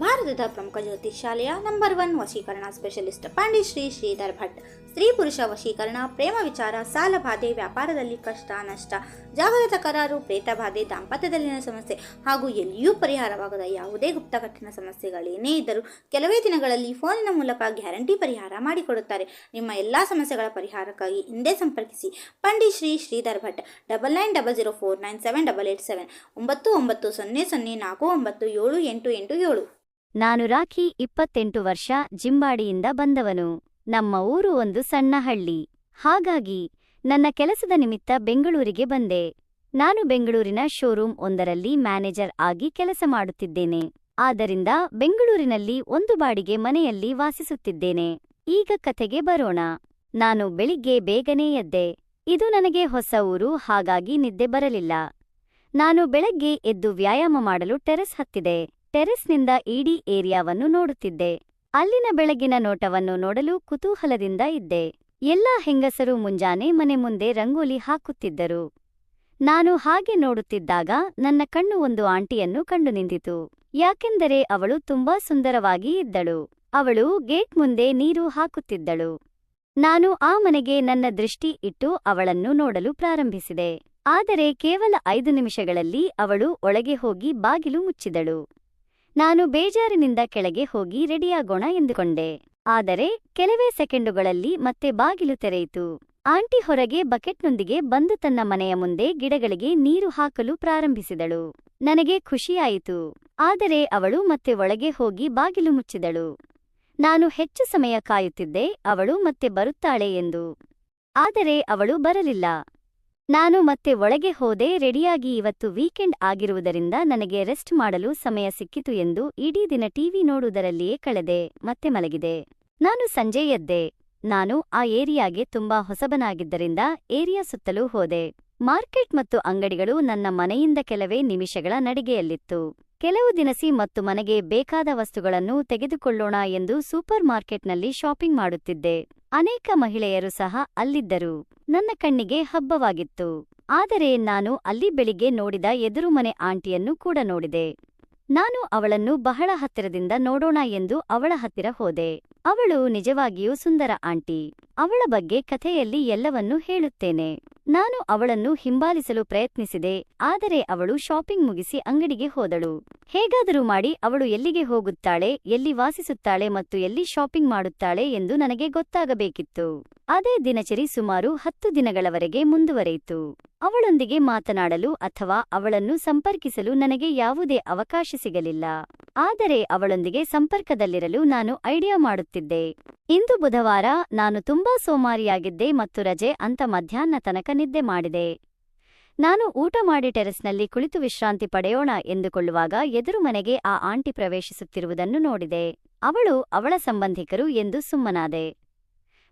ಭಾರತದ ಪ್ರಮುಖ ಜ್ಯೋತಿಷ್ಯಾಲಯ ನಂಬರ್ 1 ವಶೀಕರಣ ಸ್ಪೆಷಲಿಸ್ಟ್ ಪಂಡಿತ್ ಶ್ರೀ ಶ್ರೀಧರ್ ಭಟ್. ಸ್ತ್ರೀ ಪುರುಷ ವಶೀಕರಣ, ಪ್ರೇಮ ವಿಚಾರ, ಸಾಲ ಬಾಧೆ, ವ್ಯಾಪಾರದಲ್ಲಿ ಕಷ್ಟ ನಷ್ಟ, ಜಾಗದ ತಕರಾರು, ಪ್ರೇತ ಬಾಧೆ, ದಾಂಪತ್ಯದಲ್ಲಿನ ಸಮಸ್ಯೆ ಹಾಗೂ ಎಲ್ಲಿಯೂ ಪರಿಹಾರವಾಗದ ಯಾವುದೇ ಗುಪ್ತ ಕಠಿಣ ಸಮಸ್ಯೆಗಳೇನೇ ಇದ್ದರೂ ಕೆಲವೇ ದಿನಗಳಲ್ಲಿ ಫೋನಿನ ಮೂಲಕ ಗ್ಯಾರಂಟಿ ಪರಿಹಾರ ಮಾಡಿಕೊಡುತ್ತಾರೆ. ನಿಮ್ಮ ಎಲ್ಲ ಸಮಸ್ಯೆಗಳ ಪರಿಹಾರಕ್ಕಾಗಿ ಹಿಂದೆ ಸಂಪರ್ಕಿಸಿ ಪಂಡಿತ್ ಶ್ರೀ ಶ್ರೀಧರ್ ಭಟ್. 9900497887 9900494787. ನಾನು ರಾಖಿ, 28 ವರ್ಷ, ಜಿಂಬಾಡಿಯಿಂದ ಬಂದವನು. ನಮ್ಮ ಊರು ಒಂದು ಸಣ್ಣ ಹಳ್ಳಿ. ಹಾಗಾಗಿ ನನ್ನ ಕೆಲಸದ ನಿಮಿತ್ತ ಬೆಂಗಳೂರಿಗೆ ಬಂದೆ. ನಾನು ಬೆಂಗಳೂರಿನ ಶೋರೂಮ್ ಒಂದರಲ್ಲಿ ಮ್ಯಾನೇಜರ್ ಆಗಿ ಕೆಲಸ ಮಾಡುತ್ತಿದ್ದೇನೆ. ಆದ್ದರಿಂದ ಬೆಂಗಳೂರಿನಲ್ಲಿ ಒಂದು ಬಾಡಿಗೆ ಮನೆಯಲ್ಲಿ ವಾಸಿಸುತ್ತಿದ್ದೇನೆ. ಈಗ ಕಥೆಗೆ ಬರೋಣ. ನಾನು ಬೆಳಿಗ್ಗೆ ಬೇಗನೆ ಎದ್ದೆ. ಇದು ನನಗೆ ಹೊಸ ಊರು, ಹಾಗಾಗಿ ನಿದ್ದೆ ಬರಲಿಲ್ಲ. ನಾನು ಬೆಳಗ್ಗೆ ಎದ್ದು ವ್ಯಾಯಾಮ ಮಾಡಲು ಟೆರೆಸ್ ಹತ್ತಿದೆ. ಟೆರೆಸ್ನಿಂದ ಇಡೀ ಏರಿಯಾವನ್ನು ನೋಡುತ್ತಿದ್ದೆ. ಅಲ್ಲಿನ ಬೆಳಗಿನ ನೋಟವನ್ನು ನೋಡಲು ಕುತೂಹಲದಿಂದ ಇದ್ದೆ. ಎಲ್ಲಾ ಹೆಂಗಸರು ಮುಂಜಾನೆ ಮನೆ ಮುಂದೆ ರಂಗೋಲಿ ಹಾಕುತ್ತಿದ್ದರು. ನಾನು ಹಾಗೆ ನೋಡುತ್ತಿದ್ದಾಗ ನನ್ನ ಕಣ್ಣು ಒಂದು ಆಂಟಿಯನ್ನು ಕಂಡು ನಿಂತಿತು. ಯಾಕೆಂದರೆ ಅವಳು ತುಂಬಾ ಸುಂದರವಾಗಿ ಇದ್ದಳು. ಅವಳು ಗೇಟ್ ಮುಂದೆ ನೀರು ಹಾಕುತ್ತಿದ್ದಳು. ನಾನು ಆ ಮನೆಗೆ ನನ್ನ ದೃಷ್ಟಿ ಇಟ್ಟು ಅವಳನ್ನು ನೋಡಲು ಪ್ರಾರಂಭಿಸಿದೆ. ಆದರೆ ಕೇವಲ 5 ನಿಮಿಷಗಳಲ್ಲಿ ಅವಳು ಒಳಗೆ ಹೋಗಿ ಬಾಗಿಲು ಮುಚ್ಚಿದಳು. ನಾನು ಬೇಜಾರಿನಿಂದ ಕೆಳಗೆ ಹೋಗಿ ರೆಡಿಯಾಗೋಣ ಎಂದುಕೊಂಡೆ. ಆದರೆ ಕೆಲವೇ ಸೆಕೆಂಡುಗಳಲ್ಲಿ ಮತ್ತೆ ಬಾಗಿಲು ತೆರೆಯಿತು. ಆಂಟಿ ಹೊರಗೆ ಬಕೆಟ್ನೊಂದಿಗೆ ಬಂದು ತನ್ನ ಮನೆಯ ಮುಂದೆ ಗಿಡಗಳಿಗೆ ನೀರು ಹಾಕಲು ಪ್ರಾರಂಭಿಸಿದಳು. ನನಗೆ ಖುಷಿಯಾಯಿತು. ಆದರೆ ಅವಳು ಮತ್ತೆ ಒಳಗೆ ಹೋಗಿ ಬಾಗಿಲು ಮುಚ್ಚಿದಳು. ನಾನು ಹೆಚ್ಚು ಸಮಯ ಕಾಯುತ್ತಿದ್ದೆ, ಅವಳು ಮತ್ತೆ ಬರುತ್ತಾಳೆ ಎಂದು. ಆದರೆ ಅವಳು ಬರಲಿಲ್ಲ. ನಾನು ಮತ್ತೆ ಒಳಗೆ ಹೋದೆ. ರೆಡಿಯಾಗಿ ಇವತ್ತು ವೀಕೆಂಡ್ ಆಗಿರುವುದರಿಂದ ನನಗೆ ರೆಸ್ಟ್ ಮಾಡಲು ಸಮಯ ಸಿಕ್ಕಿತು ಎಂದು ಇಡೀ ದಿನ ಟಿವಿ ನೋಡುವುದರಲ್ಲಿಯೇ ಕಳೆದೆ. ಮತ್ತೆ ಮಲಗಿದೆ. ನಾನು ಸಂಜೆ ಎದ್ದೆ. ನಾನು ಆ ಏರಿಯಾಗೆ ತುಂಬಾ ಹೊಸಬನಾಗಿದ್ದರಿಂದ ಏರಿಯಾ ಸುತ್ತಲೂ ಹೋದೆ. ಮಾರ್ಕೆಟ್ ಮತ್ತು ಅಂಗಡಿಗಳು ನನ್ನ ಮನೆಯಿಂದ ಕೆಲವೇ ನಿಮಿಷಗಳ ನಡಿಗೆಯಲ್ಲಿತ್ತು. ಕೆಲವು ದಿನಸಿ ಮತ್ತು ಮನೆಗೆ ಬೇಕಾದ ವಸ್ತುಗಳನ್ನು ತೆಗೆದುಕೊಳ್ಳೋಣ ಎಂದು ಸೂಪರ್ ಮಾರ್ಕೆಟ್ನಲ್ಲಿ ಶಾಪಿಂಗ್ ಮಾಡುತ್ತಿದ್ದೆ. ಅನೇಕ ಮಹಿಳೆಯರು ಸಹ ಅಲ್ಲಿದ್ದರು. ನನ್ನ ಕಣ್ಣಿಗೆ ಹಬ್ಬವಾಗಿತ್ತು. ಆದರೆ ನಾನು ಅಲ್ಲಿ ಬೆಳಿಗ್ಗೆ ನೋಡಿದ ಎದುರು ಮನೆ ಆಂಟಿಯನ್ನು ಕೂಡ ನೋಡಿದೆ. ನಾನು ಅವಳನ್ನು ಬಹಳ ಹತ್ತಿರದಿಂದ ನೋಡೋಣ ಎಂದು ಅವಳ ಹತ್ತಿರ ಹೋದೆ. ಅವಳು ನಿಜವಾಗಿಯೂ ಸುಂದರ ಆಂಟಿ. ಅವಳ ಬಗ್ಗೆ ಕಥೆಯಲ್ಲಿ ಎಲ್ಲವನ್ನೂ ಹೇಳುತ್ತೇನೆ. ನಾನು ಅವಳನ್ನು ಹಿಂಬಾಲಿಸಲು ಪ್ರಯತ್ನಿಸಿದೆ, ಆದರೆ ಅವಳು ಶಾಪಿಂಗ್ ಮುಗಿಸಿ ಅಂಗಡಿಗೆ ಹೋದಳು. ಹೇಗಾದರೂ ಮಾಡಿ ಅವಳು ಎಲ್ಲಿಗೆ ಹೋಗುತ್ತಾಳೆ, ಎಲ್ಲಿ ವಾಸಿಸುತ್ತಾಳೆ ಮತ್ತು ಎಲ್ಲಿ ಶಾಪಿಂಗ್ ಮಾಡುತ್ತಾಳೆ ಎಂದು ನನಗೆ ಗೊತ್ತಾಗಬೇಕಿತ್ತು. ಅದೇ ದಿನಚರಿ ಸುಮಾರು 10 ದಿನಗಳವರೆಗೆ ಮುಂದುವರೆಯಿತು. ಅವಳೊಂದಿಗೆ ಮಾತನಾಡಲು ಅಥವಾ ಅವಳನ್ನು ಸಂಪರ್ಕಿಸಲು ನನಗೆ ಯಾವುದೇ ಅವಕಾಶ ಸಿಗಲಿಲ್ಲ. ಆದರೆ ಅವಳೊಂದಿಗೆ ಸಂಪರ್ಕದಲ್ಲಿರಲು ನಾನು ಐಡಿಯಾ ಮಾಡುತ್ತಿದ್ದೆ. ಇಂದು ಬುಧವಾರ. ನಾನು ತುಂಬಾ ಸೋಮಾರಿಯಾಗಿದ್ದೆ ಮತ್ತು ರಜೆ ಅಂತ ಮಧ್ಯಾಹ್ನ ತನಕ ನಿದ್ದೆ ಮಾಡಿದೆ. ನಾನು ಊಟ ಮಾಡಿ ಟೆರೆಸ್ನಲ್ಲಿ ಕುಳಿತು ವಿಶ್ರಾಂತಿ ಪಡೆಯೋಣ ಎಂದುಕೊಳ್ಳುವಾಗ ಎದುರು ಮನೆಗೆ ಆ ಆಂಟಿ ಪ್ರವೇಶಿಸುತ್ತಿರುವುದನ್ನು ನೋಡಿದೆ. ಅವಳು ಅವಳ ಸಂಬಂಧಿಕರು ಎಂದು ಸುಮ್ಮನಾದೆ.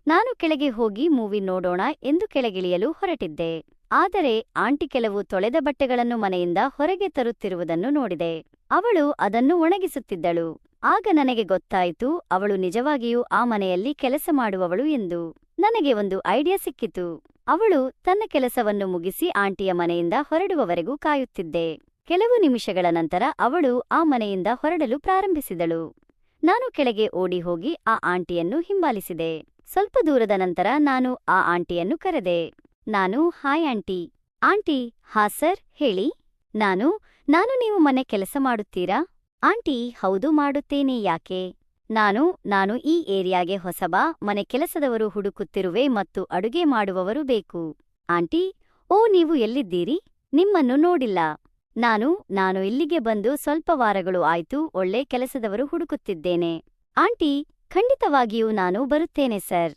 ನಾನು ಕೆಳಗೆ ಹೋಗಿ ಮೂವಿ ನೋಡೋಣ ಎಂದು ಕೆಳಗಿಳಿಯಲು ಹೊರಟಿದ್ದೆ. ಆದರೆ ಆಂಟಿ ಕೆಲವು ತೊಳೆದ ಬಟ್ಟೆಗಳನ್ನು ಮನೆಯಿಂದ ಹೊರಗೆ ತರುತ್ತಿರುವುದನ್ನು ನೋಡಿದೆ. ಅವಳು ಅದನ್ನು ಒಣಗಿಸುತ್ತಿದ್ದಳು. ಆಗ ನನಗೆ ಗೊತ್ತಾಯಿತು, ಅವಳು ನಿಜವಾಗಿಯೂ ಆ ಮನೆಯಲ್ಲಿ ಕೆಲಸ ಮಾಡುವವಳು ಎಂದು. ನನಗೆ ಒಂದು ಐಡಿಯಾ ಸಿಕ್ಕಿತು. ಅವಳು ತನ್ನ ಕೆಲಸವನ್ನು ಮುಗಿಸಿ ಆಂಟಿಯ ಮನೆಯಿಂದ ಹೊರಡುವವರೆಗೂ ಕಾಯುತ್ತಿದ್ದೆ. ಕೆಲವು ನಿಮಿಷಗಳ ನಂತರ ಅವಳು ಆ ಮನೆಯಿಂದ ಹೊರಡಲು ಪ್ರಾರಂಭಿಸಿದಳು. ನಾನು ಕೆಳಗೆ ಓಡಿ ಹೋಗಿ ಆ ಆಂಟಿಯನ್ನು ಹಿಂಬಾಲಿಸಿದೆ. ಸ್ವಲ್ಪ ದೂರದ ನಂತರ ನಾನು ಆ ಆಂಟಿಯನ್ನು ಕರೆದೆ. ನಾನು, ಹಾಯ್ ಆಂಟಿ. ಆಂಟಿ, ಹಾ ಸರ್, ಹೇಳಿ. ನಾನು ನೀವು ಮನೆ ಕೆಲಸ ಮಾಡುತ್ತೀರಾ? ಆಂಟಿ, ಹೌದು ಮಾಡುತ್ತೇನೆ, ಯಾಕೆ? ನಾನು ಈ ಏರಿಯಾಗೆ ಹೊಸಬ. ಮನೆ ಕೆಲಸದವರು ಹುಡುಕುತ್ತಿರುವೆ ಮತ್ತು ಅಡುಗೆ ಮಾಡುವವರು ಬೇಕು. ಆಂಟಿ, ಓ, ನೀವು ಎಲ್ಲಿದ್ದೀರಿ? ನಿಮ್ಮನ್ನು ನೋಡಿಲ್ಲ. ನಾನು ಇಲ್ಲಿಗೆ ಬಂದು ಸ್ವಲ್ಪ ವಾರಗಳು ಆಯ್ತು. ಒಳ್ಳೆ ಕೆಲಸದವರು ಹುಡುಕುತ್ತಿದ್ದೇನೆ. ಆಂಟಿ, ಖಂಡಿತವಾಗಿಯೂ ನಾನು ಬರುತ್ತೇನೆ ಸರ್.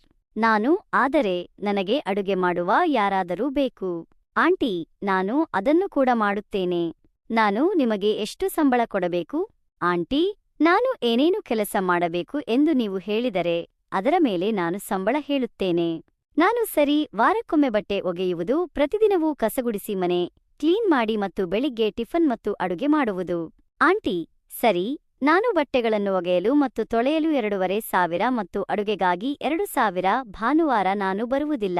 ಆದರೆ ನನಗೆ ಅಡುಗೆ ಮಾಡುವ ಯಾರಾದರೂ ಬೇಕು. ಆಂಟಿ, ನಾನು ಅದನ್ನು ಕೂಡ ಮಾಡುತ್ತೇನೆ. ನಿಮಗೆ ಎಷ್ಟು ಸಂಬಳ ಕೊಡಬೇಕು? ಆಂಟಿ, ನಾನು ಏನೇನು ಕೆಲಸ ಮಾಡಬೇಕು ಎಂದು ನೀವು ಹೇಳಿದರೆ ಅದರ ಮೇಲೆ ನಾನು ಸಂಬಳ ಹೇಳುತ್ತೇನೆ. ಸರಿ, ವಾರಕ್ಕೊಮ್ಮೆ ಬಟ್ಟೆ ಒಗೆಯುವುದು, ಪ್ರತಿದಿನವೂ ಕಸಗುಡಿಸಿ ಮನೆ ಕ್ಲೀನ್ ಮಾಡಿ ಮತ್ತು ಬೆಳಿಗ್ಗೆ ಟಿಫನ್ ಮತ್ತು ಅಡುಗೆ ಮಾಡುವುದು. ಆಂಟಿ, ಸರಿ, ನಾನು ಬಟ್ಟೆಗಳನ್ನು ಒಗೆಯಲು ಮತ್ತು ತೊಳೆಯಲು 2,500 ಮತ್ತು ಅಡುಗೆಗಾಗಿ 2,000. ಭಾನುವಾರ ನಾನು ಬರುವುದಿಲ್ಲ.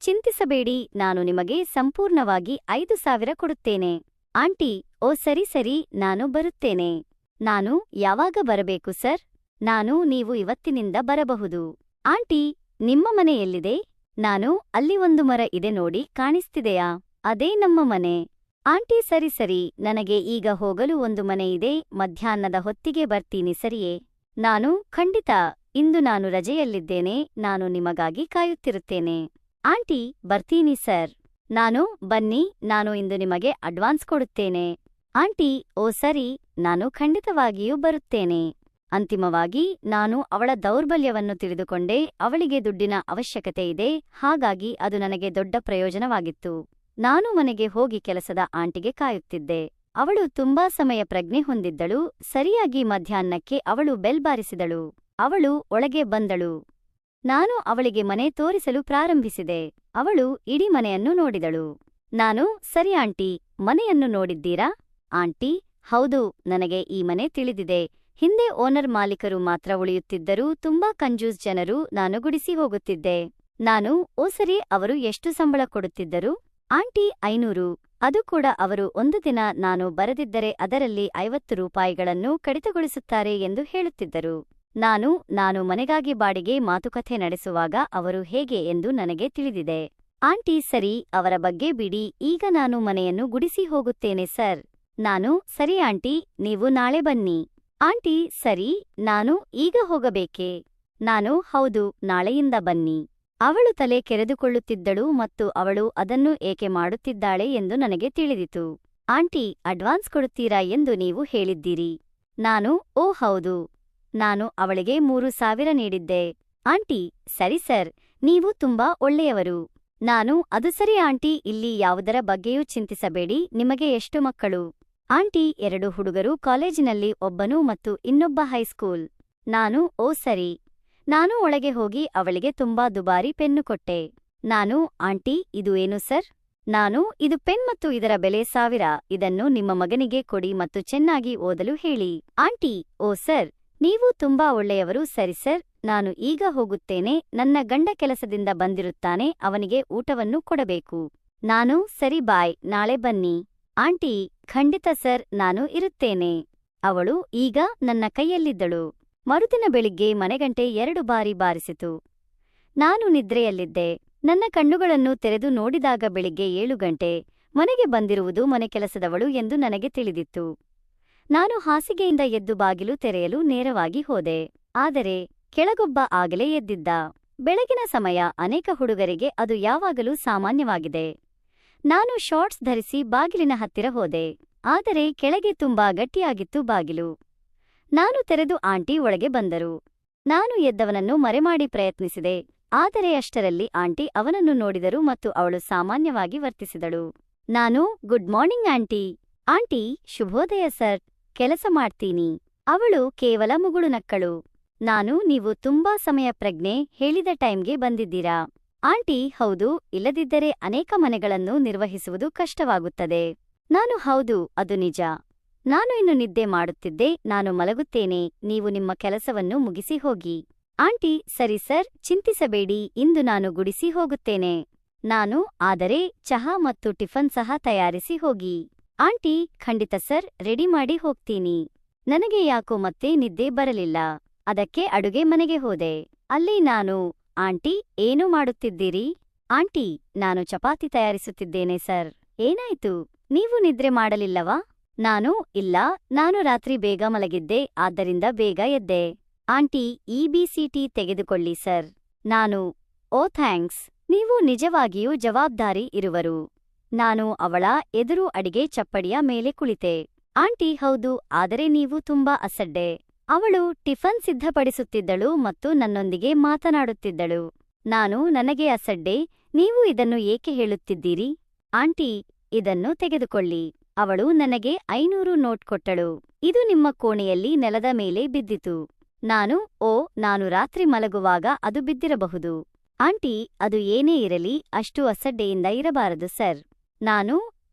ಚಿಂತಿಸಬೇಡಿ, ನಾನು ನಿಮಗೆ ಸಂಪೂರ್ಣವಾಗಿ 5,000 ಕೊಡುತ್ತೇನೆ. ಆಂಟಿ, ಓ ಸರಿ, ನಾನು ಬರುತ್ತೇನೆ. ನಾನು ಯಾವಾಗ ಬರಬೇಕು ಸರ್? ನೀವು ಇವತ್ತಿನಿಂದ ಬರಬಹುದು. ಆಂಟಿ, ನಿಮ್ಮ ಮನೆ ಎಲ್ಲಿದೆ? ನಾನು ಅಲ್ಲಿ ಒಂದು ಮರ ಇದೆ ನೋಡಿ, ಕಾಣಿಸ್ತಿದೆಯಾ? ಅದೇ ನಮ್ಮ ಮನೆ. ಆಂಟಿ, ಸರಿ, ನನಗೆ ಈಗ ಹೋಗಲು ಒಂದು ಮನೆ ಇದೆ, ಮಧ್ಯಾಹ್ನದ ಹೊತ್ತಿಗೆ ಬರ್ತೀನಿ ಸರಿಯೇ? ನಾನು ಖಂಡಿತ, ಇಂದು ನಾನು ರಜೆಯಲ್ಲಿದ್ದೇನೆ, ನಾನು ನಿಮಗಾಗಿ ಕಾಯುತ್ತಿರುತ್ತೇನೆ. ಆಂಟಿ, ಬರ್ತೀನಿ ಸರ್. ಬನ್ನಿ, ನಾನು ಇಂದು ನಿಮಗೆ ಅಡ್ವಾನ್ಸ್ ಕೊಡುತ್ತೇನೆ. ಆಂಟಿ, ಓ ಸರಿ, ನಾನು ಖಂಡಿತವಾಗಿಯೂ ಬರುತ್ತೇನೆ. ಅಂತಿಮವಾಗಿ ನಾನು ಅವಳ ದೌರ್ಬಲ್ಯವನ್ನು ತಿಳಿದುಕೊಂಡೆ. ಅವಳಿಗೆ ದುಡ್ಡಿನ ಅವಶ್ಯಕತೆ ಇದೆ, ಹಾಗಾಗಿ ಅದು ನನಗೆ ದೊಡ್ಡ ಪ್ರಯೋಜನವಾಗಿತ್ತು. ನಾನು ಮನೆಗೆ ಹೋಗಿ ಕೆಲಸದ ಆಂಟಿಗೆ ಕಾಯುತ್ತಿದ್ದೆ. ಅವಳು ತುಂಬಾ ಸಮಯ ಪ್ರಜ್ಞೆ ಹೊಂದಿದ್ದಳು. ಸರಿಯಾಗಿ ಮಧ್ಯಾಹ್ನಕ್ಕೆ ಅವಳು ಬೆಲ್ ಬಾರಿಸಿದಳು. ಅವಳು ಒಳಗೆ ಬಂದಳು. ನಾನು ಅವಳಿಗೆ ಮನೆ ತೋರಿಸಲು ಪ್ರಾರಂಭಿಸಿದೆ. ಅವಳು ಇಡೀ ಮನೆಯನ್ನು ನೋಡಿದಳು. ಸರಿ ಆಂಟಿ, ಮನೆಯನ್ನು ನೋಡಿದ್ದೀರಾ? ಆಂಟಿ, ಹೌದು, ನನಗೆ ಈ ಮನೆ ತಿಳಿದಿದೆ. ಹಿಂದೆ ಓನರ್ ಮಾಲೀಕರು ಮಾತ್ರ ಉಳಿಯುತ್ತಿದ್ದರು, ತುಂಬಾ ಕಂಜೂಸ್ ಜನರು, ನಾನು ಗುಡಿಸಿ ಹೋಗುತ್ತಿದ್ದೆ. ಓ ಸರಿ, ಅವರು ಎಷ್ಟು ಸಂಬಳ ಕೊಡುತ್ತಿದ್ದರು? ಆಂಟಿ, 500. ಅದು ಕೂಡ ಅವರು ಒಂದು ದಿನ ನಾನು ಬರದಿದ್ದರೆ ಅದರಲ್ಲಿ 50 ರೂಪಾಯಿಗಳನ್ನು ಕಡಿತಗೊಳಿಸುತ್ತಾರೆ ಎಂದು ಹೇಳುತ್ತಿದ್ದರು. ನಾನು ಮನೆಗಾಗಿ ಬಾಡಿಗೆ ಮಾತುಕತೆ ನಡೆಸುವಾಗ ಅವರು ಹೇಗೆ ಎಂದು ನನಗೆ ತಿಳಿದಿದೆ. ಆಂಟಿ, ಸರಿ, ಅವರ ಬಗ್ಗೆ ಬಿಡಿ, ಈಗ ನಾನು ಮನೆಯನ್ನು ಗುಡಿಸಿ ಹೋಗುತ್ತೇನೆ ಸರ್. ಸರಿ ಆಂಟಿ, ನೀವು ನಾಳೆ ಬನ್ನಿ. ಆಂಟಿ, ಸರಿ, ನಾನು ಈಗ ಹೋಗಬೇಕೇ? ಹೌದು, ನಾಳೆಯಿಂದ ಬನ್ನಿ. ಅವಳು ತಲೆ ಕೆರೆದುಕೊಳ್ಳುತ್ತಿದ್ದಳು ಮತ್ತು ಅವಳು ಅದನ್ನು ಏಕೆ ಮಾಡುತ್ತಿದ್ದಾಳೆ ಎಂದು ನನಗೆ ತಿಳಿದಿತು. ಆಂಟಿ, ಅಡ್ವಾನ್ಸ್ ಕೊಡುತ್ತೀರಾ ಎಂದು ನೀವು ಹೇಳಿದ್ದೀರಿ. ಓ ಹೌದು, ನಾನು ಅವಳಿಗೆ 3,000 ನೀಡಿದ್ದೆ. ಆಂಟಿ, ಸರಿ ಸರ್, ನೀವು ತುಂಬಾ ಒಳ್ಳೆಯವರು. ಅದು ಸರಿ ಆಂಟಿ, ಇಲ್ಲಿ ಯಾವುದರ ಬಗ್ಗೆಯೂ ಚಿಂತಿಸಬೇಡಿ. ನಿಮಗೆ ಎಷ್ಟು ಮಕ್ಕಳು? ಆಂಟಿ, 2 ಹುಡುಗರು, ಕಾಲೇಜಿನಲ್ಲಿ ಒಬ್ಬನು ಮತ್ತು ಇನ್ನೊಬ್ಬ ಹೈಸ್ಕೂಲ್. ಓ ಸರಿ. ನಾನು ಒಳಗೆ ಹೋಗಿ ಅವಳಿಗೆ ತುಂಬಾ ದುಬಾರಿ ಪೆನ್ನು ಕೊಟ್ಟೆ. ಆಂಟಿ, ಇದು ಏನು ಸರ್? ಇದು ಪೆನ್ ಮತ್ತು ಇದರ ಬೆಲೆ 1,000. ಇದನ್ನು ನಿಮ್ಮ ಮಗನಿಗೆ ಕೊಡಿ ಮತ್ತು ಚೆನ್ನಾಗಿ ಓದಲು ಹೇಳಿ. ಆಂಟಿ, ಓ ಸರ್, ನೀವು ತುಂಬಾ ಒಳ್ಳೆಯವರು. ಸರಿ ಸರ್, ನಾನು ಈಗ ಹೋಗುತ್ತೇನೆ. ನನ್ನ ಗಂಡ ಕೆಲಸದಿಂದ ಬಂದಿರುತ್ತಾನೆ, ಅವನಿಗೆ ಊಟವನ್ನು ಕೊಡಬೇಕು. ಸರಿ, ಬಾಯ್, ನಾಳೆ ಬನ್ನಿ. ಆಂಟಿ, ಖಂಡಿತ ಸರ್, ನಾನು ಇರುತ್ತೇನೆ. ಅವಳು ಈಗ ನನ್ನ ಕೈಯಲ್ಲಿದ್ದಳು. ಮರುದಿನ ಬೆಳಿಗ್ಗೆ ಮನೆಗಂಟೆ 2 ಬಾರಿ ಬಾರಿಸಿತು. ನಾನು ನಿದ್ರೆಯಲ್ಲಿದ್ದೆ. ನನ್ನ ಕಣ್ಣುಗಳನ್ನು ತೆರೆದು ನೋಡಿದಾಗ ಬೆಳಿಗ್ಗೆ 7 ಗಂಟೆ. ಮನೆಗೆ ಬಂದಿರುವುದು ಮನೆ ಕೆಲಸದವಳು ಎಂದು ನನಗೆ ತಿಳಿದಿತ್ತು. ನಾನು ಹಾಸಿಗೆಯಿಂದ ಎದ್ದು ಬಾಗಿಲು ತೆರೆಯಲು ನೇರವಾಗಿ ಹೋದೆ. ಆದರೆ ಕೆಳಗೊಬ್ಬ ಆಗಲೇ ಎದ್ದಿದ್ದ. ಬೆಳಗಿನ ಸಮಯ, ಅನೇಕ ಹುಡುಗರಿಗೆ ಅದು ಯಾವಾಗಲೂ ಸಾಮಾನ್ಯವಾಗಿದೆ. ನಾನು ಶಾರ್ಟ್ಸ್ ಧರಿಸಿ ಬಾಗಿಲಿನ ಹತ್ತಿರ ಹೋದೆ. ಆದರೆ ಕೆಳಗೆ ತುಂಬಾ ಗಟ್ಟಿಯಾಗಿತ್ತು ಬಾಗಿಲು. ನಾನು ತೆರೆದು ಆಂಟಿ ಒಳಗೆ ಬಂದರು. ನಾನು ಎದ್ದವನನ್ನು ಮರೆಮಾಡಿ ಪ್ರಯತ್ನಿಸಿದೆ. ಆದರೆ ಅಷ್ಟರಲ್ಲಿ ಆಂಟಿ ಅವನನ್ನು ನೋಡಿದರು ಮತ್ತು ಅವಳು ಸಾಮಾನ್ಯವಾಗಿ ವರ್ತಿಸಿದಳು. Good morning aunty. ಆಂಟಿ, ಶುಭೋದಯ ಸರ್, ಕೆಲಸ ಮಾಡ್ತೀನಿ. ಅವಳು ಕೇವಲ ಮುಗುಳು ನಕ್ಕಳು. ನೀವು ತುಂಬಾ ಸಮಯ ಪ್ರಜ್ಞೆ ಹೇಳಿದ ಟೈಮ್ಗೆ ಬಂದಿದ್ದೀರಾ? ಆಂಟಿ, ಹೌದು, ಇಲ್ಲದಿದ್ದರೆ ಅನೇಕ ಮನೆಗಳನ್ನು ನಿರ್ವಹಿಸುವುದು ಕಷ್ಟವಾಗುತ್ತದೆ. ಹೌದು, ಅದು ನಿಜ. ನಾನು ಇನ್ನು ನಿದ್ದೆ ಮಾಡುತ್ತಿದ್ದೆ. ನಾನು ಮಲಗುತ್ತೇನೆ, ನೀವು ನಿಮ್ಮ ಕೆಲಸವನ್ನು ಮುಗಿಸಿ ಹೋಗಿ. ಆಂಟಿ, ಸರಿ ಸರ್, ಚಿಂತಿಸಬೇಡಿ, ಇಂದು ನಾನು ಗುಡಿಸಿ ಹೋಗುತ್ತೇನೆ. ಆದರೆ ಚಹಾ ಮತ್ತು ಟಿಫನ್ ಸಹ ತಯಾರಿಸಿ ಹೋಗಿ. ಆಂಟಿ, ಖಂಡಿತ ಸರ್, ರೆಡಿ ಮಾಡಿ ಹೋಗ್ತೀನಿ. ನನಗೆ ಯಾಕೋ ಮತ್ತೆ ನಿದ್ದೆ ಬರಲಿಲ್ಲ. ಅದಕ್ಕೆ ಅಡುಗೆ ಮನೆಗೆ ಹೋದೆ. ಅಲ್ಲಿ ಆಂಟಿ, ಏನು ಮಾಡುತ್ತಿದ್ದೀರಿ? ಆಂಟಿ, ನಾನು ಚಪಾತಿ ತಯಾರಿಸುತ್ತಿದ್ದೇನೆ ಸರ್. ಏನಾಯ್ತು? ನೀವು ನಿದ್ರೆ ಮಾಡಲಿಲ್ಲವಾ? ಇಲ್ಲ, ನಾನು ರಾತ್ರಿ ಬೇಗ ಮಲಗಿದ್ದೆ, ಆದ್ದರಿಂದ ಬೇಗ ಎದ್ದೆ. ಆಂಟಿ, EBCT ತೆಗೆದುಕೊಳ್ಳಿ ಸರ್. ಓ ಥ್ಯಾಂಕ್ಸ್, ನೀವು ನಿಜವಾಗಿಯೂ ಜವಾಬ್ದಾರಿ ಇರುವರು. ಅವಳ ಎದುರು ಅಡಿಗೆ ಚಪ್ಪಡಿಯ ಮೇಲೆ ಕುಳಿತೆ. ಆಂಟಿ, ಹೌದು, ಆದರೆ ನೀವು ತುಂಬಾ ಅಸಡ್ಡೆ. ಅವಳು ಟಿಫನ್ ಸಿದ್ಧಪಡಿಸುತ್ತಿದ್ದಳು ಮತ್ತು ನನ್ನೊಂದಿಗೆ ಮಾತನಾಡುತ್ತಿದ್ದಳು. ನನಗೆ ಅಸಡ್ಡೆ? ನೀವು ಇದನ್ನು ಏಕೆ ಹೇಳುತ್ತಿದ್ದೀರಿ? ಆಂಟಿ, ಇದನ್ನು ತೆಗೆದುಕೊಳ್ಳಿ. ಅವಳು ನನಗೆ 500 ನೋಟ್ ಕೊಟ್ಟಳು. ಇದು ನಿಮ್ಮ ಕೋಣೆಯಲ್ಲಿ ನೆಲದ ಮೇಲೆ ಬಿದ್ದಿತು. ನಾನು ರಾತ್ರಿ ಮಲಗುವಾಗ ಅದು ಬಿದ್ದಿರಬಹುದು. ಆಂಟಿ, ಅದು ಏನೇ ಇರಲಿ, ಅಷ್ಟು ಅಸಡ್ಡೆಯಿಂದ ಇರಬಾರದು ಸರ್.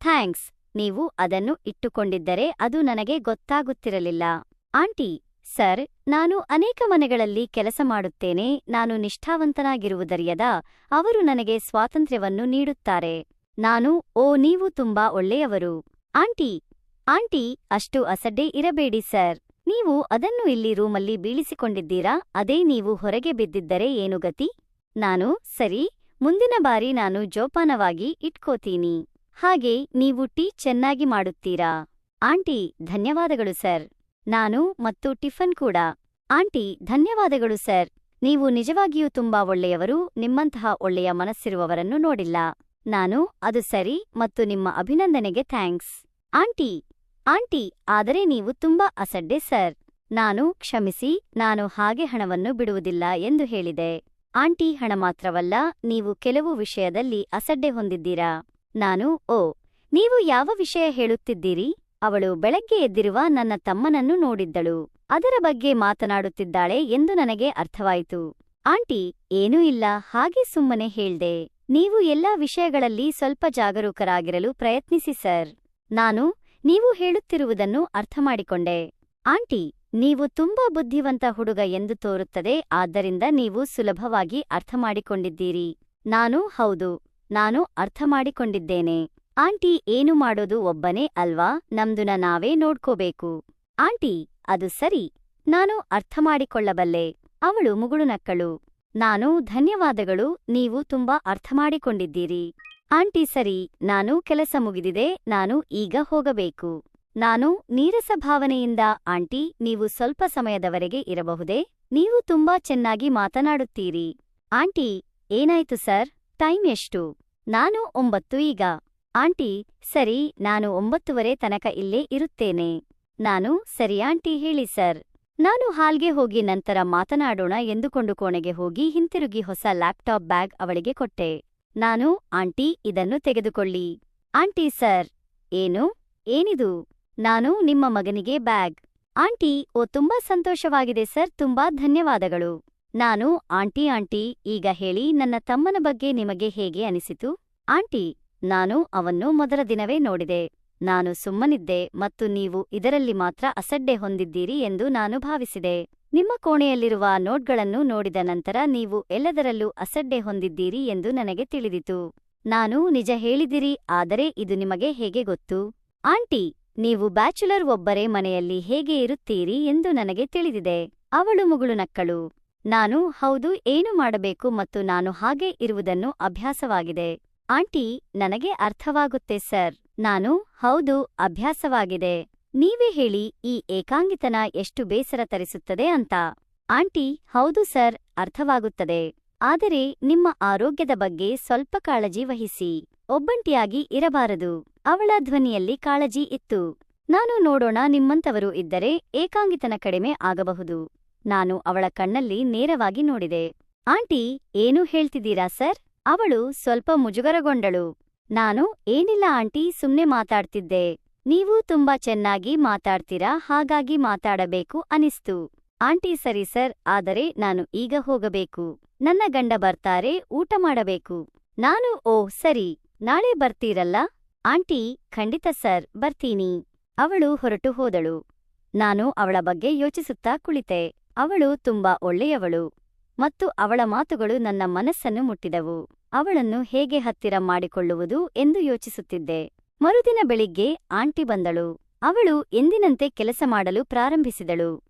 ಥ್ಯಾಂಕ್ಸ್, ನೀವು ಅದನ್ನು ಇಟ್ಟುಕೊಂಡಿದ್ದರೆ ಅದು ನನಗೆ ಗೊತ್ತಾಗುತ್ತಿರಲಿಲ್ಲ. ಆಂಟಿ, ಸರ್, ನಾನು ಅನೇಕ ಮನೆಗಳಲ್ಲಿ ಕೆಲಸ ಮಾಡುತ್ತೇನೆ. ನಾನು ನಿಷ್ಠಾವಂತನಾಗಿರುವುದರಿಯದ ಅವರು ನನಗೆ ಸ್ವಾತಂತ್ರ್ಯವನ್ನು ನೀಡುತ್ತಾರೆ. ಓ, ನೀವು ತುಂಬಾ ಒಳ್ಳೆಯವರು. ಆಂಟಿ, ಅಷ್ಟು ಅಸಡ್ಡೆ ಇರಬೇಡಿ ಸರ್. ನೀವು ಅದನ್ನು ಇಲ್ಲಿ ರೂಮಲ್ಲಿ ಬೀಳಿಸಿಕೊಂಡಿದ್ದೀರಾ? ಅದೇ ನೀವು ಹೊರಗೆ ಬಿದ್ದಿದ್ದರೆ ಏನು ಗತಿ? ನಾನು, ಸರಿ, ಮುಂದಿನ ಬಾರಿ ನಾನು ಜೋಪಾನವಾಗಿ ಇಟ್ಕೋತೀನಿ. ಹಾಗೆ ನೀವು ಟೀ ಚೆನ್ನಾಗಿ ಮಾಡುತ್ತೀರಾ? ಆಂಟಿ, ಧನ್ಯವಾದಗಳು ಸರ್. ನಾನು ಮತ್ತು ಟಿಫನ್ ಕೂಡ. ಆಂಟಿ, ಧನ್ಯವಾದಗಳು ಸರ್. ನೀವು ನಿಜವಾಗಿಯೂ ತುಂಬಾ ಒಳ್ಳೆಯವರು. ನಿಮ್ಮಂತಹ ಒಳ್ಳೆಯ ಮನಸ್ಸಿರುವವರನ್ನು ನೋಡಿಲ್ಲ ನಾನು. ಅದು ಸರಿ, ಮತ್ತು ನಿಮ್ಮ ಅಭಿನಂದನೆಗೆ ಥ್ಯಾಂಕ್ಸ್. ಆಂಟಿ, ಆಂಟಿ, ಆದರೆ ನೀವು ತುಂಬಾ ಅಸಡ್ಡೆ ಸರ್. ನಾನು, ಕ್ಷಮಿಸಿ, ನಾನು ಹಾಗೆ ಹಣವನ್ನು ಬಿಡುವುದಿಲ್ಲ ಎಂದು ಹೇಳಿದೆ. ಆಂಟಿ, ಹಣ ಮಾತ್ರವಲ್ಲ, ನೀವು ಕೆಲವು ವಿಷಯದಲ್ಲಿ ಅಸಡ್ಡೆ ಹೊಂದಿದ್ದೀರಾ. ನಾನು, ಓ, ನೀವು ಯಾವ ವಿಷಯ ಹೇಳುತ್ತಿದ್ದೀರಿ? ಅವಳು ಬೆಳಗ್ಗೆ ಎದ್ದಿರುವ ನನ್ನ ತಮ್ಮನನ್ನು ನೋಡಿದ್ದಳು. ಅದರ ಬಗ್ಗೆ ಮಾತನಾಡುತ್ತಿದ್ದಾಳೆ ಎಂದು ನನಗೆ ಅರ್ಥವಾಯಿತು. ಆಂಟಿ, ಏನೂ ಇಲ್ಲ, ಹಾಗೆ ಸುಮ್ಮನೆ ಹೇಳ್ದೆ. ನೀವು ಎಲ್ಲಾ ವಿಷಯಗಳಲ್ಲಿ ಸ್ವಲ್ಪ ಜಾಗರೂಕರಾಗಿರಲು ಪ್ರಯತ್ನಿಸಿ ಸರ್. ನಾನು, ನೀವು ಹೇಳುತ್ತಿರುವುದನ್ನು ಅರ್ಥಮಾಡಿಕೊಂಡೆ. ಆಂಟಿ, ನೀವು ತುಂಬಾ ಬುದ್ಧಿವಂತ ಹುಡುಗ ಎಂದು ತೋರುತ್ತದೆ, ಆದ್ದರಿಂದ ನೀವು ಸುಲಭವಾಗಿ ಅರ್ಥಮಾಡಿಕೊಂಡಿದ್ದೀರಿ. ನಾನು, ಹೌದು, ನಾನು ಅರ್ಥಮಾಡಿಕೊಂಡಿದ್ದೇನೆ. ಆಂಟಿ, ಏನು ಮಾಡೋದು ಒಬ್ಬನೇ ಅಲ್ವಾ, ನಮ್ದುನ ನಾವೇ ನೋಡ್ಕೋಬೇಕು. ಆಂಟಿ, ಅದು ಸರಿ, ನಾನು ಅರ್ಥಮಾಡಿಕೊಳ್ಳಬಲ್ಲೆ. ಅವಳು ಮುಗುಳುನಕ್ಕಳು. ನಾನು, ಧನ್ಯವಾದಗಳು, ನೀವು ತುಂಬಾ ಅರ್ಥಮಾಡಿಕೊಂಡಿದ್ದೀರಿ. ಆಂಟಿ, ಸರಿ, ನಾನು ಕೆಲಸ ಮುಗಿದಿದೆ, ನಾನು ಈಗ ಹೋಗಬೇಕು. ನಾನು, ನೀರಸ ಭಾವನೆಯಿಂದ, ಆಂಟಿ, ನೀವು ಸ್ವಲ್ಪ ಸಮಯದವರೆಗೆ ಇರಬಹುದೇ? ನೀವು ತುಂಬಾ ಚೆನ್ನಾಗಿ ಮಾತನಾಡುತ್ತೀರಿ. ಆಂಟಿ, ಏನಾಯ್ತು ಸರ್? ಟೈಮ್ ಎಷ್ಟು? ನಾನು 9 ಈಗ. ಆಂಟಿ, ಸರಿ, ನಾನು 9:30 ತನಕ ಇಲ್ಲೇ ಇರುತ್ತೇನೆ. ನಾನು, ಸರಿ ಆಂಟಿ, ಹೇಳಿ ಸರ್. ನಾನು ಹಾಲ್ಗೆ ಹೋಗಿ ನಂತರ ಮಾತನಾಡೋಣ ಎಂದುಕೊಂಡು ಕೋಣೆಗೆ ಹೋಗಿ ಹಿಂತಿರುಗಿ ಹೊಸ ಲ್ಯಾಪ್ಟಾಪ್ ಬ್ಯಾಗ್ ಅವಳಿಗೆ ಕೊಟ್ಟೆ. ನಾನು, ಆಂಟಿ, ಇದನ್ನು ತೆಗೆದುಕೊಳ್ಳಿ. Aunty, sir. ಏನು? ಏನಿದು? ನಾನು, ನಿಮ್ಮ ಮಗನಿಗೆ ಬ್ಯಾಗ್. ಆಂಟಿ, ಓ, ತುಂಬಾ ಸಂತೋಷವಾಗಿದೆ ಸರ್, ತುಂಬಾ ಧನ್ಯವಾದಗಳು. ನಾನು, ಆಂಟಿ, ಈಗ ಹೇಳಿ, ನನ್ನ ತಮ್ಮನ ಬಗ್ಗೆ ನಿಮಗೆ ಹೇಗೆ ಅನಿಸಿತು? ಆಂಟಿ, ನಾನು ಅವನ್ನು ಮೊದಲ ದಿನವೇ ನೋಡಿದೆ. ನಾನು ಸುಮ್ಮನಿದ್ದೆ ಮತ್ತು ನೀವು ಇದರಲ್ಲಿ ಮಾತ್ರ ಅಸಡ್ಡೆ ಹೊಂದಿದ್ದೀರಿ ಎಂದು ನಾನು ಭಾವಿಸಿದೆ. ನಿಮ್ಮ ಕೋಣೆಯಲ್ಲಿರುವ ನೋಟ್ಗಳನ್ನು ನೋಡಿದ ನಂತರ ನೀವು ಎಲ್ಲದರಲ್ಲೂ ಅಸಡ್ಡೆ ಹೊಂದಿದ್ದೀರಿ ಎಂದು ನನಗೆ ತಿಳಿದಿತು. ನಾನು, ನಿಜ ಹೇಳಿದಿರಿ, ಆದರೆ ಇದು ನಿಮಗೆ ಹೇಗೆ ಗೊತ್ತು? ಆಂಟಿ, ನೀವು ಬ್ಯಾಚುಲರ್ ಒಬ್ಬರೇ ಮನೆಯಲ್ಲಿ ಹೇಗೆ ಇರುತ್ತೀರಿ ಎಂದು ನನಗೆ ತಿಳಿದಿದೆ. ಅವಳು ಮುಗುಳುನಕ್ಕಳು. ನಾನು, ಹೌದು, ಏನು ಮಾಡಬೇಕು ಮತ್ತು ನಾನು ಹಾಗೆ ಇರುವುದನ್ನು ಅಭ್ಯಾಸವಾಗಿದೆ. ಆಂಟಿ, ನನಗೆ ಅರ್ಥವಾಗುತ್ತೆ ಸರ್. ನಾನು, ಹೌದು, ಅಭ್ಯಾಸವಾಗಿದೆ. ನೀವೇ ಹೇಳಿ, ಈ ಏಕಾಂಗಿತನ ಎಷ್ಟು ಬೇಸರ ತರಿಸುತ್ತದೆ ಅಂತ. ಆಂಟಿ, ಹೌದು ಸರ್, ಅರ್ಥವಾಗುತ್ತದೆ. ಆದರೆ ನಿಮ್ಮ ಆರೋಗ್ಯದ ಬಗ್ಗೆ ಸ್ವಲ್ಪ ಕಾಳಜಿ ವಹಿಸಿ. ಒಬ್ಬಂಟಿಯಾಗಿ ಇರಬಾರದು. ಅವಳ ಧ್ವನಿಯಲ್ಲಿ ಕಾಳಜಿ ಇತ್ತು. ನಾನು, ನೋಡೋಣ, ನಿಮ್ಮಂತವರು ಇದ್ದರೆ ಏಕಾಂಗಿತನ ಕಡಿಮೆ ಆಗಬಹುದು. ನಾನು ಅವಳ ಕಣ್ಣಲ್ಲಿ ನೇರವಾಗಿ ನೋಡಿದೆ. ಆಂಟಿ, ಏನು ಹೇಳ್ತಿದ್ದೀರಾ ಸರ್? ಅವಳು ಸ್ವಲ್ಪ ಮುಜುಗರಗೊಂಡಳು. ನಾನು, ಏನಿಲ್ಲ ಆಂಟಿ, ಸುಮ್ನೆ ಮಾತಾಡ್ತಿದ್ದೆ. ನೀವು ತುಂಬಾ ಚೆನ್ನಾಗಿ ಮಾತಾಡ್ತೀರಾ, ಹಾಗಾಗಿ ಮಾತಾಡಬೇಕು ಅನಿಸ್ತು. ಆಂಟಿ, ಸರಿ ಸರ್, ಆದರೆ ನಾನು ಈಗ ಹೋಗಬೇಕು. ನನ್ನ ಗಂಡ ಬರ್ತಾರೆ, ಊಟ ಮಾಡಬೇಕು. ನಾನು, ಓಹ್ ಸರಿ, ನಾಳೆ ಬರ್ತೀರಲ್ಲ? ಆಂಟಿ, ಖಂಡಿತ ಸರ್, ಬರ್ತೀನಿ. ಅವಳು ಹೊರಟು ಹೋದಳು. ನಾನು ಅವಳ ಬಗ್ಗೆ ಯೋಚಿಸುತ್ತಾ ಕುಳಿತೆ. ಅವಳು ತುಂಬಾ ಒಳ್ಳೆಯವಳು ಮತ್ತು ಅವಳ ಮಾತುಗಳು ನನ್ನ ಮನಸ್ಸನ್ನು ಮುಟ್ಟಿದವು. ಅವಳನ್ನು ಹೇಗೆ ಹತ್ತಿರ ಮಾಡಿಕೊಳ್ಳುವುದು ಎಂದು ಯೋಚಿಸುತ್ತಿದ್ದೆ. ಮರುದಿನ ಬೆಳಿಗ್ಗೆ ಆಂಟಿ ಬಂದಳು. ಅವಳು ಎಂದಿನಂತೆ ಕೆಲಸ ಮಾಡಲು ಪ್ರಾರಂಭಿಸಿದಳು.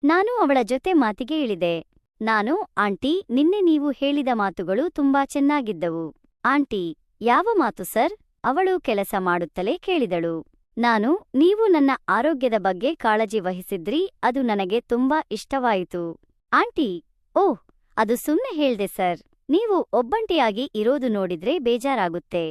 ನಾನು ಅವಳ ಜೊತೆ ಮಾತಿಗೆ ಇಳಿದೆ. ನಾನು, ಆಂಟಿ, ನಿನ್ನೆ ನೀವು ಹೇಳಿದ ಮಾತುಗಳು ತುಂಬಾ ಚೆನ್ನಾಗಿದ್ದವು. ಆಂಟಿ, ಯಾವ ಮಾತು ಸರ್? ಅವಳು ಕೆಲಸ ಮಾಡುತ್ತಲೇ ಕೇಳಿದಳು. ನಾನು, ನೀವು ನನ್ನ ಆರೋಗ್ಯದ ಬಗ್ಗೆ ಕಾಳಜಿ ವಹಿಸಿದ್ರಿ, ಅದು ನನಗೆ ತುಂಬಾ ಇಷ್ಟವಾಯಿತು. ಆಂಟಿ, ಓಹ್, ಅದು ಸುಮ್ನೆ ಹೇಳ್ದೆ ಸರ್. ನೀವು ಒಬ್ಬಂಟಿಯಾಗಿ ಇರೋದು ನೋಡಿದ್ರೆ ಬೇಜಾರಾಗುತ್ತೆ.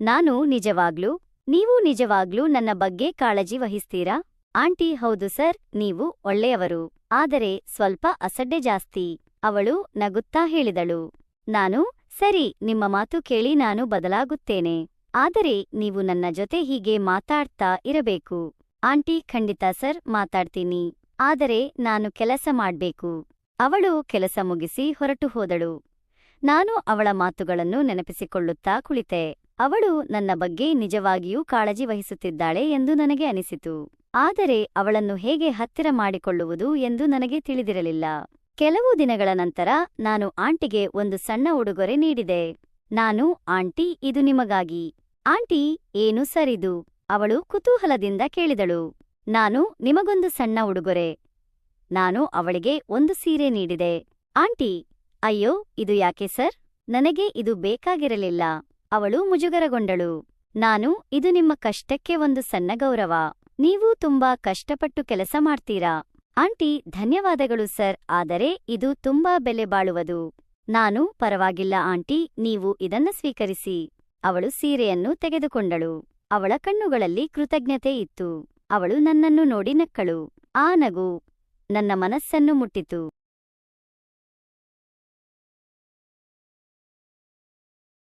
ನಾನು, ನಿಜವಾಗ್ಲೂ? ನೀವು ನಿಜವಾಗ್ಲೂ ನನ್ನ ಬಗ್ಗೆ ಕಾಳಜಿ ವಹಿಸ್ತೀರಾ? ಆಂಟಿ, ಹೌದು ಸರ್, ನೀವು ಒಳ್ಳೆಯವರು, ಆದರೆ ಸ್ವಲ್ಪ ಅಸಡ್ಡೆ ಜಾಸ್ತಿ. ಅವಳು ನಗುತ್ತಾ ಹೇಳಿದಳು. ನಾನು, ಸರಿ, ನಿಮ್ಮ ಮಾತು ಕೇಳಿ ನಾನು ಬದಲಾಗುತ್ತೇನೆ. ಆದರೆ ನೀವು ನನ್ನ ಜೊತೆ ಹೀಗೆ ಮಾತಾಡ್ತಾ ಇರಬೇಕು. ಆಂಟಿ, ಖಂಡಿತ ಸರ್, ಮಾತಾಡ್ತೀನಿ. ಆದರೆ ನಾನು ಕೆಲಸ ಮಾಡ್ಬೇಕು. ಅವಳು ಕೆಲಸ ಮುಗಿಸಿ ಹೊರಟು ಹೋದಳು. ನಾನು ಅವಳ ಮಾತುಗಳನ್ನು ನೆನಪಿಸಿಕೊಳ್ಳುತ್ತಾ ಕುಳಿತೆ. ಅವಳು ನನ್ನ ಬಗ್ಗೆ ನಿಜವಾಗಿಯೂ ಕಾಳಜಿ ವಹಿಸುತ್ತಿದ್ದಾಳೆ ಎಂದು ನನಗೆ ಅನಿಸಿತು. ಆದರೆ ಅವಳನ್ನು ಹೇಗೆ ಹತ್ತಿರ ಮಾಡಿಕೊಳ್ಳುವುದು ಎಂದು ನನಗೆ ತಿಳಿದಿರಲಿಲ್ಲ. ಕೆಲವು ದಿನಗಳ ನಂತರ ನಾನು ಆಂಟಿಗೆ ಒಂದು ಸಣ್ಣ ಉಡುಗೊರೆ ನೀಡಿದೆ. ನಾನು, ಆಂಟಿ, ಇದು ನಿಮಗಾಗಿ. ಆಂಟಿ, ಏನು ಸರಿದು? ಅವಳು ಕುತೂಹಲದಿಂದ ಕೇಳಿದಳು. ನಾನು ನಿಮಗೊಂದು ಸಣ್ಣ ಉಡುಗೊರೆ. ನಾನು ಅವಳಿಗೆ ಒಂದು ಸೀರೆ ನೀಡಿದೆ. ಆಂಟಿ, ಅಯ್ಯೋ, ಇದು ಯಾಕೆ ಸರ್? ನನಗೆ ಇದು ಬೇಕಾಗಿರಲಿಲ್ಲ. ಅವಳು ಮುಜುಗರಗೊಂಡಳು. ನಾನು, ಇದು ನಿಮ್ಮ ಕಷ್ಟಕ್ಕೆ ಒಂದು ಸಣ್ಣ ಗೌರವ. ನೀವು ತುಂಬಾ ಕಷ್ಟಪಟ್ಟು ಕೆಲಸ ಮಾಡ್ತೀರಾ. ಆಂಟಿ, ಧನ್ಯವಾದಗಳು ಸರ್, ಆದರೆ ಇದು ತುಂಬಾ ಬೆಲೆ ಬಾಳುವುದು. ನಾನು, ಪರವಾಗಿಲ್ಲ ಆಂಟಿ, ನೀವು ಇದನ್ನ ಸ್ವೀಕರಿಸಿ. ಅವಳು ಸೀರೆಯನ್ನು ತೆಗೆದುಕೊಂಡಳು. ಅವಳ ಕಣ್ಣುಗಳಲ್ಲಿ ಕೃತಜ್ಞತೆ ಇತ್ತು. ಅವಳು ನನ್ನನ್ನು ನೋಡಿ ನಕ್ಕಳು. ಆ ನಗು ನನ್ನ ಮನಸ್ಸನ್ನು ಮುಟ್ಟಿತು.